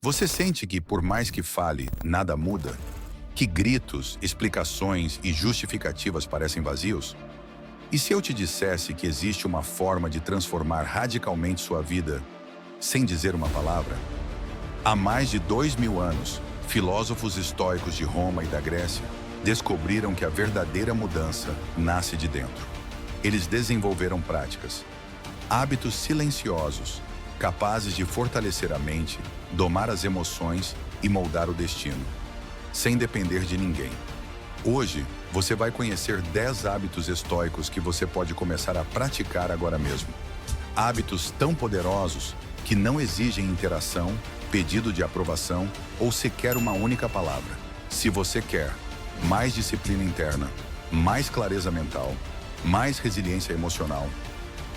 Você sente que, por mais que fale, nada muda? Que gritos, explicações e justificativas parecem vazios? E se eu te dissesse que existe uma forma de transformar radicalmente sua vida sem dizer uma palavra? Há mais de 2000 anos, filósofos estoicos de Roma e da Grécia descobriram que a verdadeira mudança nasce de dentro. Eles desenvolveram práticas, hábitos silenciosos, capazes de fortalecer a mente, domar as emoções e moldar o destino, sem depender de ninguém. Hoje, você vai conhecer 10 hábitos estoicos que você pode começar a praticar agora mesmo. Hábitos tão poderosos que não exigem interação, pedido de aprovação ou sequer uma única palavra. Se você quer mais disciplina interna, mais clareza mental, mais resiliência emocional,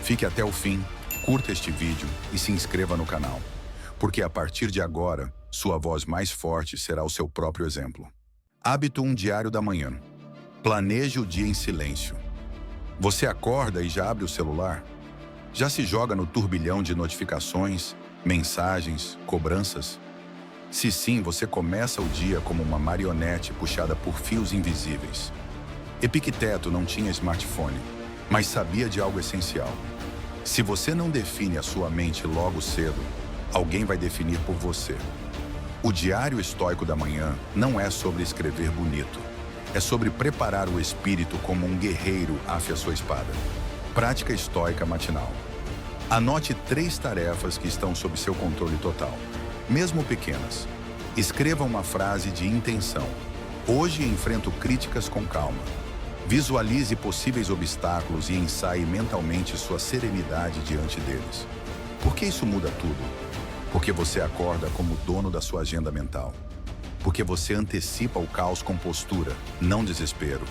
fique até o fim, curta este vídeo e se inscreva no canal, porque a partir de agora, sua voz mais forte será o seu próprio exemplo. Hábito 1 diário da manhã. Planeje o dia em silêncio. Você acorda e já abre o celular? Já se joga no turbilhão de notificações, mensagens, cobranças? Se sim, você começa o dia como uma marionete puxada por fios invisíveis. Epicteto não tinha smartphone, mas sabia de algo essencial. Se você não define a sua mente logo cedo, alguém vai definir por você. O diário estoico da manhã não é sobre escrever bonito. É sobre preparar o espírito como um guerreiro afia sua espada. Prática estoica matinal. Anote 3 tarefas que estão sob seu controle total, mesmo pequenas. Escreva uma frase de intenção. Hoje enfrento críticas com calma. Visualize possíveis obstáculos e ensaie mentalmente sua serenidade diante deles. Por que isso muda tudo? Porque você acorda como dono da sua agenda mental. Porque você antecipa o caos com postura, não desespero.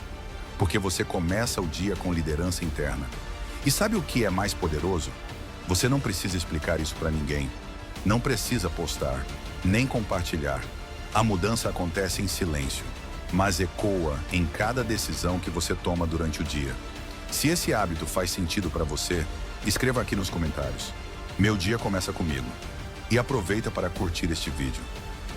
Porque você começa o dia com liderança interna. E sabe o que é mais poderoso? Você não precisa explicar isso para ninguém. Não precisa postar, nem compartilhar. A mudança acontece em silêncio, mas ecoa em cada decisão que você toma durante o dia. Se esse hábito faz sentido para você, escreva aqui nos comentários. Meu dia começa comigo. E aproveita para curtir este vídeo.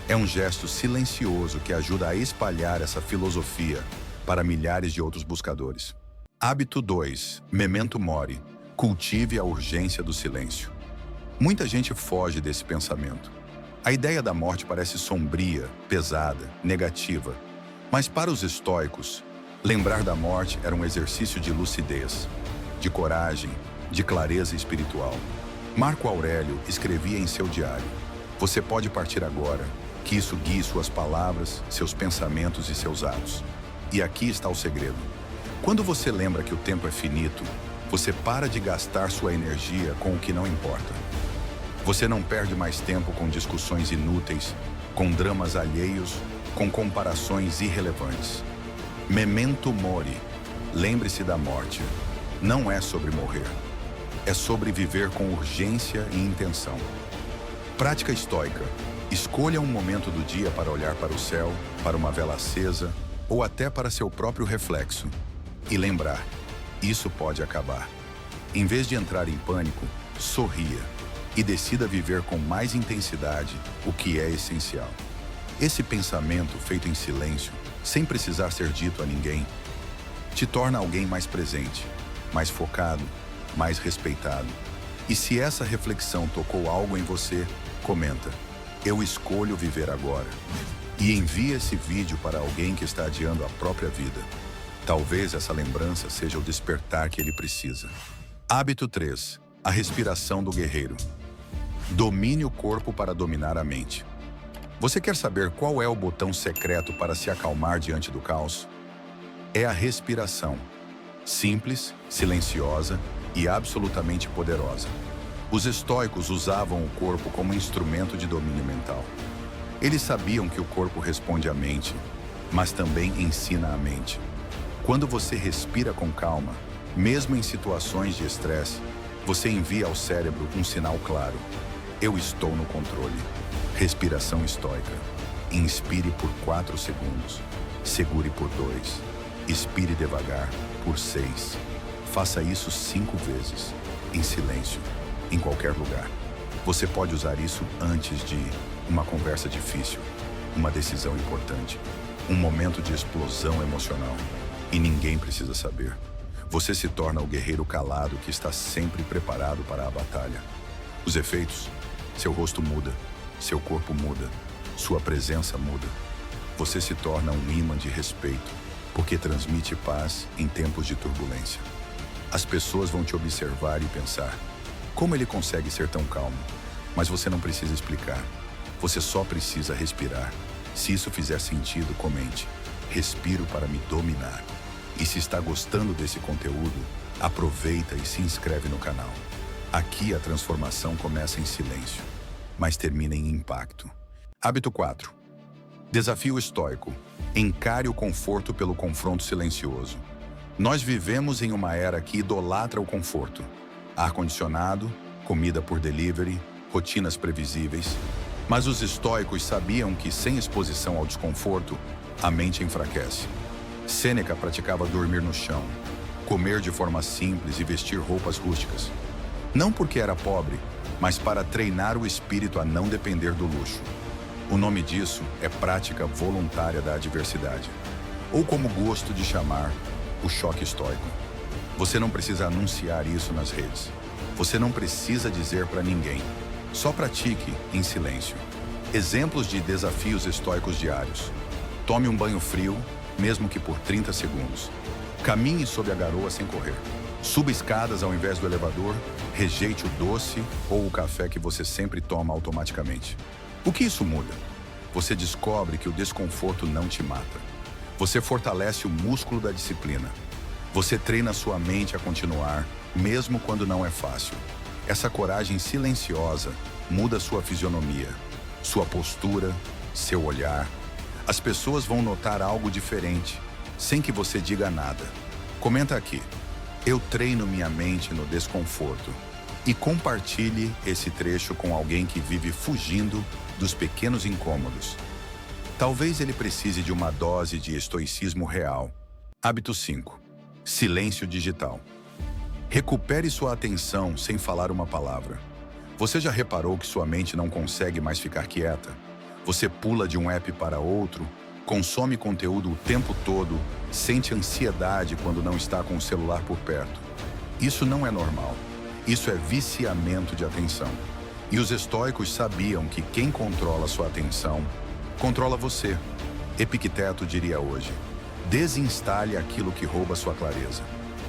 É um gesto silencioso que ajuda a espalhar essa filosofia para milhares de outros buscadores. Hábito 2. Memento mori. Cultive a urgência do silêncio. Muita gente foge desse pensamento. A ideia da morte parece sombria, pesada, negativa. Mas para os estoicos, lembrar da morte era um exercício de lucidez, de coragem, de clareza espiritual. Marco Aurélio escrevia em seu diário: você pode partir agora, que isso guie suas palavras, seus pensamentos e seus atos. E aqui está o segredo. Quando você lembra que o tempo é finito, você para de gastar sua energia com o que não importa. Você não perde mais tempo com discussões inúteis, com dramas alheios, com comparações irrelevantes. Memento mori. Lembre-se da morte. Não é sobre morrer. É sobre viver com urgência e intenção. Prática estoica. Escolha um momento do dia para olhar para o céu, para uma vela acesa ou até para seu próprio reflexo. E lembrar, isso pode acabar. Em vez de entrar em pânico, sorria e decida viver com mais intensidade o que é essencial. Esse pensamento feito em silêncio, sem precisar ser dito a ninguém, te torna alguém mais presente, mais focado, mais respeitado. E se essa reflexão tocou algo em você, comenta: eu escolho viver agora. E envie esse vídeo para alguém que está adiando a própria vida. Talvez essa lembrança seja o despertar que ele precisa. Hábito 3. A respiração do guerreiro. Domine o corpo para dominar a mente. Você quer saber qual é o botão secreto para se acalmar diante do caos? É a respiração. Simples, silenciosa e absolutamente poderosa. Os estoicos usavam o corpo como instrumento de domínio mental. Eles sabiam que o corpo responde à mente, mas também ensina a mente. Quando você respira com calma, mesmo em situações de estresse, você envia ao cérebro um sinal claro: eu estou no controle. Respiração estoica. Inspire por 4 segundos. Segure por 2. Expire devagar por 6. Faça isso 5 vezes, em silêncio, em qualquer lugar. Você pode usar isso antes de uma conversa difícil, uma decisão importante, um momento de explosão emocional. E ninguém precisa saber. Você se torna o guerreiro calado que está sempre preparado para a batalha. Os efeitos: seu rosto muda, seu corpo muda, sua presença muda. Você se torna um imã de respeito, porque transmite paz em tempos de turbulência. As pessoas vão te observar e pensar: como ele consegue ser tão calmo? Mas você não precisa explicar. Você só precisa respirar. Se isso fizer sentido, comente: respiro para me dominar. E se está gostando desse conteúdo, aproveita e se inscreve no canal. Aqui a transformação começa em silêncio, mas termina em impacto. Hábito 4. Desafio estoico. Encare o conforto pelo confronto silencioso. Nós vivemos em uma era que idolatra o conforto. Ar-condicionado, comida por delivery, rotinas previsíveis. Mas os estoicos sabiam que, sem exposição ao desconforto, a mente enfraquece. Sêneca praticava dormir no chão, comer de forma simples e vestir roupas rústicas. Não porque era pobre, mas para treinar o espírito a não depender do luxo. O nome disso é prática voluntária da adversidade, ou como gosto de chamar, o choque estoico. Você não precisa anunciar isso nas redes. Você não precisa dizer para ninguém. Só pratique em silêncio. Exemplos de desafios estoicos diários. Tome um banho frio, mesmo que por 30 segundos. Caminhe sob a garoa sem correr. Suba escadas ao invés do elevador. Rejeite o doce ou o café que você sempre toma automaticamente. O que isso muda? Você descobre que o desconforto não te mata. Você fortalece o músculo da disciplina. Você treina sua mente a continuar, mesmo quando não é fácil. Essa coragem silenciosa muda sua fisionomia, sua postura, seu olhar. As pessoas vão notar algo diferente, sem que você diga nada. Comenta aqui: eu treino minha mente no desconforto. E compartilhe esse trecho com alguém que vive fugindo dos pequenos incômodos. Talvez ele precise de uma dose de estoicismo real. Hábito 5. Silêncio digital. Recupere sua atenção sem falar uma palavra. Você já reparou que sua mente não consegue mais ficar quieta? Você pula de um app para outro, consome conteúdo o tempo todo, sente ansiedade quando não está com o celular por perto. Isso não é normal. Isso é viciamento de atenção. E os estoicos sabiam que quem controla sua atenção, controla você. Epicteto diria hoje: desinstale aquilo que rouba sua clareza.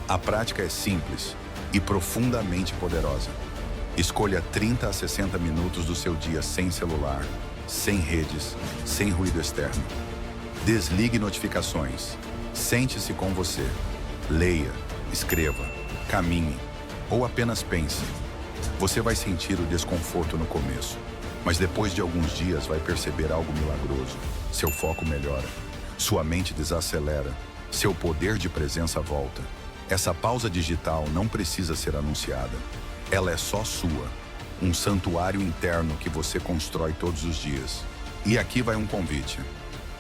A prática é simples e profundamente poderosa. Escolha 30 a 60 minutos do seu dia sem celular, sem redes, sem ruído externo. Desligue notificações. Sente-se com você. Leia, escreva, caminhe ou apenas pense. Você vai sentir o desconforto no começo, mas depois de alguns dias vai perceber algo milagroso. Seu foco melhora, sua mente desacelera, seu poder de presença volta. Essa pausa digital não precisa ser anunciada. Ela é só sua, um santuário interno que você constrói todos os dias. E aqui vai um convite.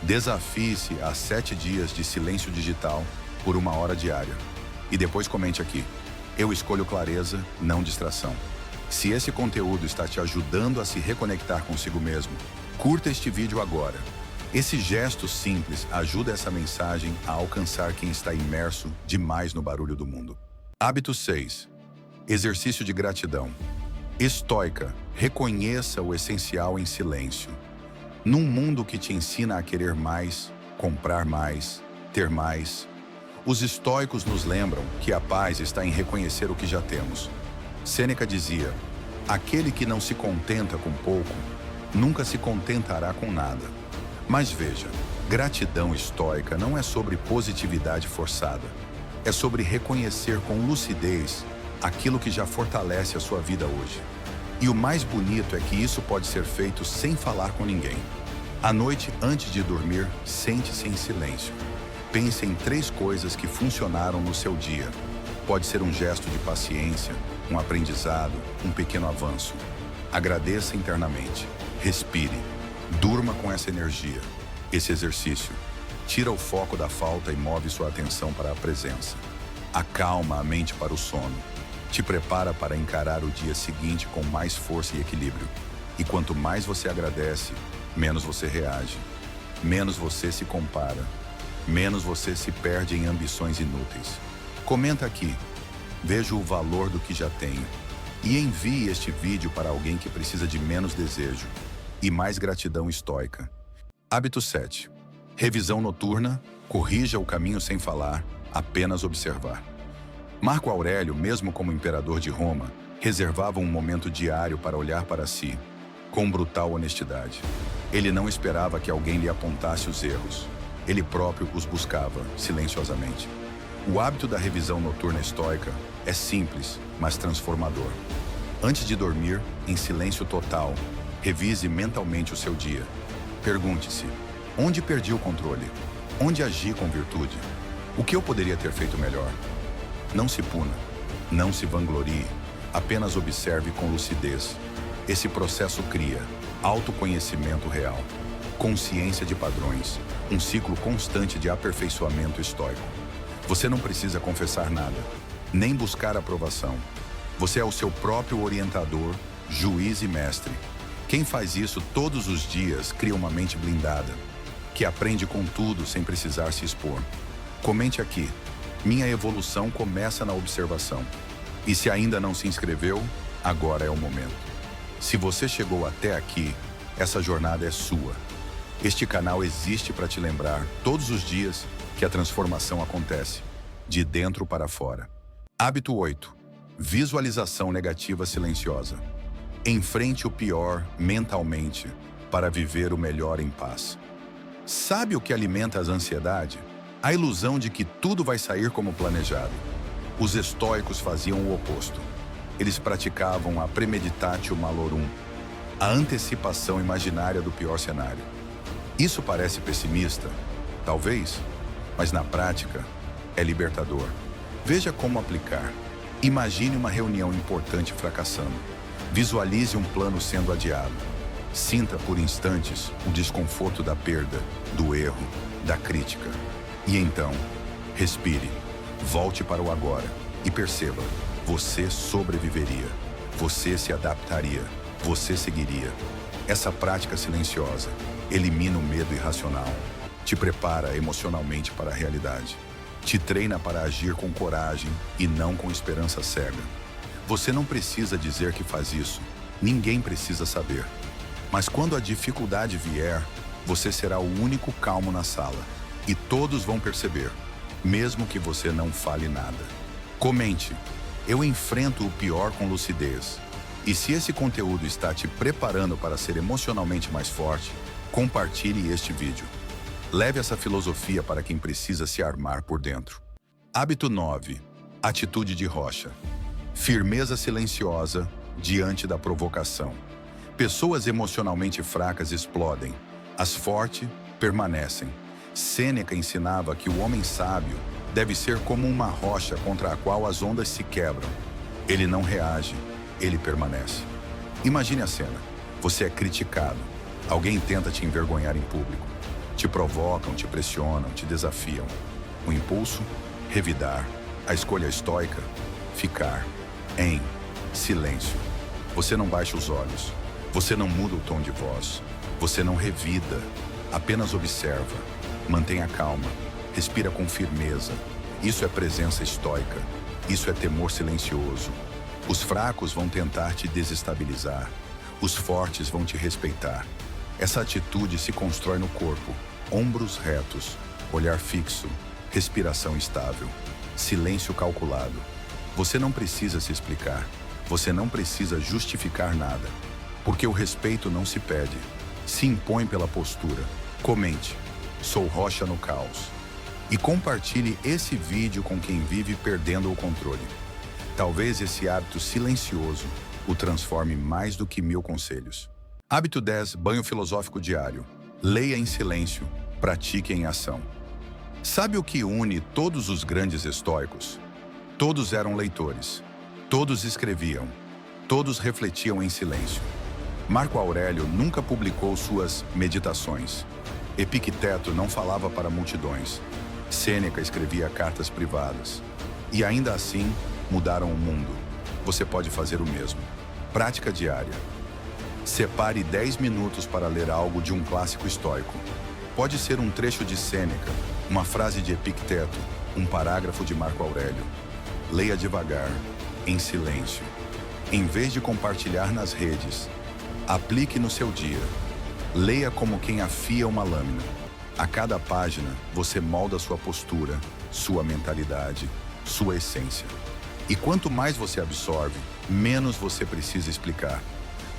Desafie-se a 7 dias de silêncio digital por 1 hora diária. E depois comente aqui: eu escolho clareza, não distração. Se esse conteúdo está te ajudando a se reconectar consigo mesmo, curta este vídeo agora. Esse gesto simples ajuda essa mensagem a alcançar quem está imerso demais no barulho do mundo. Hábito 6. Exercício de gratidão. Estoica, reconheça o essencial em silêncio. Num mundo que te ensina a querer mais, comprar mais, ter mais, os estoicos nos lembram que a paz está em reconhecer o que já temos. Sêneca dizia: aquele que não se contenta com pouco, nunca se contentará com nada. Mas veja, gratidão estoica não é sobre positividade forçada. É sobre reconhecer com lucidez aquilo que já fortalece a sua vida hoje. E o mais bonito é que isso pode ser feito sem falar com ninguém. À noite, antes de dormir, sente-se em silêncio. Pense em 3 coisas que funcionaram no seu dia. Pode ser um gesto de paciência, um aprendizado, um pequeno avanço. Agradeça internamente. Respire. Durma com essa energia. Esse exercício tira o foco da falta e move sua atenção para a presença. Acalma a mente para o sono. Te prepara para encarar o dia seguinte com mais força e equilíbrio. E quanto mais você agradece, menos você reage, menos você se compara, menos você se perde em ambições inúteis. Comenta aqui, vejo o valor do que já tenho. E envie este vídeo para alguém que precisa de menos desejo e mais gratidão estoica. Hábito 7. Revisão noturna, corrija o caminho sem falar, apenas observar. Marco Aurélio, mesmo como imperador de Roma, reservava um momento diário para olhar para si, com brutal honestidade. Ele não esperava que alguém lhe apontasse os erros. Ele próprio os buscava, silenciosamente. O hábito da revisão noturna estoica é simples, mas transformador. Antes de dormir, em silêncio total, revise mentalmente o seu dia. Pergunte-se: onde perdi o controle? Onde agi com virtude? O que eu poderia ter feito melhor? Não se puna, não se vanglorie, apenas observe com lucidez. Esse processo cria autoconhecimento real, consciência de padrões, um ciclo constante de aperfeiçoamento estoico. Você não precisa confessar nada, nem buscar aprovação. Você é o seu próprio orientador, juiz e mestre. Quem faz isso todos os dias cria uma mente blindada, que aprende com tudo sem precisar se expor. Comente aqui: minha evolução começa na observação. E se ainda não se inscreveu, agora é o momento. Se você chegou até aqui, essa jornada é sua. Este canal existe para te lembrar, todos os dias, que a transformação acontece, de dentro para fora. Hábito 8. Visualização negativa silenciosa. Enfrente o pior mentalmente para viver o melhor em paz. Sabe o que alimenta a ansiedade? A ilusão de que tudo vai sair como planejado. Os estoicos faziam o oposto. Eles praticavam a premeditatio malorum, a antecipação imaginária do pior cenário. Isso parece pessimista? Talvez, mas na prática é libertador. Veja como aplicar. Imagine uma reunião importante fracassando. Visualize um plano sendo adiado. Sinta por instantes o desconforto da perda, do erro, da crítica. E então, respire, volte para o agora e perceba: você sobreviveria, você se adaptaria, você seguiria. Essa prática silenciosa elimina o medo irracional, te prepara emocionalmente para a realidade, te treina para agir com coragem e não com esperança cega. Você não precisa dizer que faz isso, ninguém precisa saber. Mas quando a dificuldade vier, você será o único calmo na sala. E todos vão perceber, mesmo que você não fale nada. Comente: eu enfrento o pior com lucidez. E se esse conteúdo está te preparando para ser emocionalmente mais forte, compartilhe este vídeo. Leve essa filosofia para quem precisa se armar por dentro. Hábito 9. Atitude de rocha. Firmeza silenciosa diante da provocação. Pessoas emocionalmente fracas explodem, as fortes permanecem. Sêneca ensinava que o homem sábio deve ser como uma rocha contra a qual as ondas se quebram. Ele não reage, ele permanece. Imagine a cena. Você é criticado. Alguém tenta te envergonhar em público. Te provocam, te pressionam, te desafiam. O impulso? Revidar. A escolha estoica? Ficar em silêncio. Você não baixa os olhos. Você não muda o tom de voz. Você não revida. Apenas observa. Mantenha calma. Respira com firmeza. Isso é presença estoica. Isso é temor silencioso. Os fracos vão tentar te desestabilizar. Os fortes vão te respeitar. Essa atitude se constrói no corpo. Ombros retos, olhar fixo, respiração estável, silêncio calculado. Você não precisa se explicar. Você não precisa justificar nada. Porque o respeito não se pede. Se impõe pela postura. Comente: sou rocha no caos. E compartilhe esse vídeo com quem vive perdendo o controle. Talvez esse hábito silencioso o transforme mais do que 1000 conselhos. Hábito 10. Banho filosófico diário. Leia em silêncio, pratique em ação. Sabe o que une todos os grandes estoicos? Todos eram leitores. Todos escreviam. Todos refletiam em silêncio. Marco Aurélio nunca publicou suas meditações. Epicteto não falava para multidões. Sêneca escrevia cartas privadas. E ainda assim, mudaram o mundo. Você pode fazer o mesmo. Prática diária. Separe 10 minutos para ler algo de um clássico estoico. Pode ser um trecho de Sêneca, uma frase de Epicteto, um parágrafo de Marco Aurélio. Leia devagar, em silêncio. Em vez de compartilhar nas redes, aplique no seu dia. Leia como quem afia uma lâmina. A cada página, você molda sua postura, sua mentalidade, sua essência. E quanto mais você absorve, menos você precisa explicar.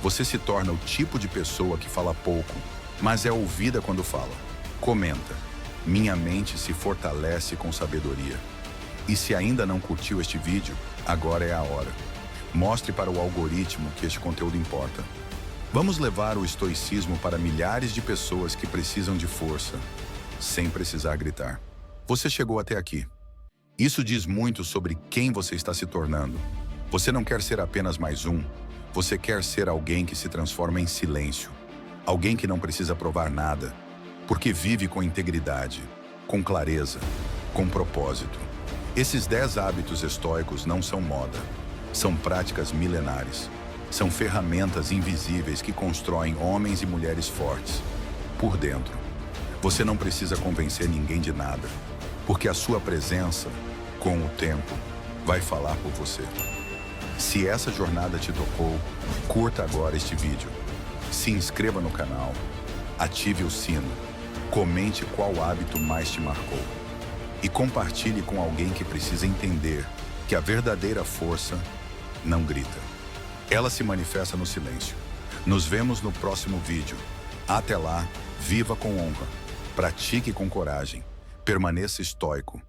Você se torna o tipo de pessoa que fala pouco, mas é ouvida quando fala. Comenta. Minha mente se fortalece com sabedoria. E se ainda não curtiu este vídeo, agora é a hora. Mostre para o algoritmo que este conteúdo importa. Vamos levar o estoicismo para milhares de pessoas que precisam de força, sem precisar gritar. Você chegou até aqui. Isso diz muito sobre quem você está se tornando. Você não quer ser apenas mais um. Você quer ser alguém que se transforma em silêncio. Alguém que não precisa provar nada, porque vive com integridade, com clareza, com propósito. Esses 10 hábitos estoicos não são moda. São práticas milenares. São ferramentas invisíveis que constroem homens e mulheres fortes, por dentro. Você não precisa convencer ninguém de nada, porque a sua presença, com o tempo, vai falar por você. Se essa jornada te tocou, curta agora este vídeo. Se inscreva no canal, ative o sino, comente qual hábito mais te marcou e compartilhe com alguém que precisa entender que a verdadeira força não grita. Ela se manifesta no silêncio. Nos vemos no próximo vídeo. Até lá, viva com honra, pratique com coragem, permaneça estoico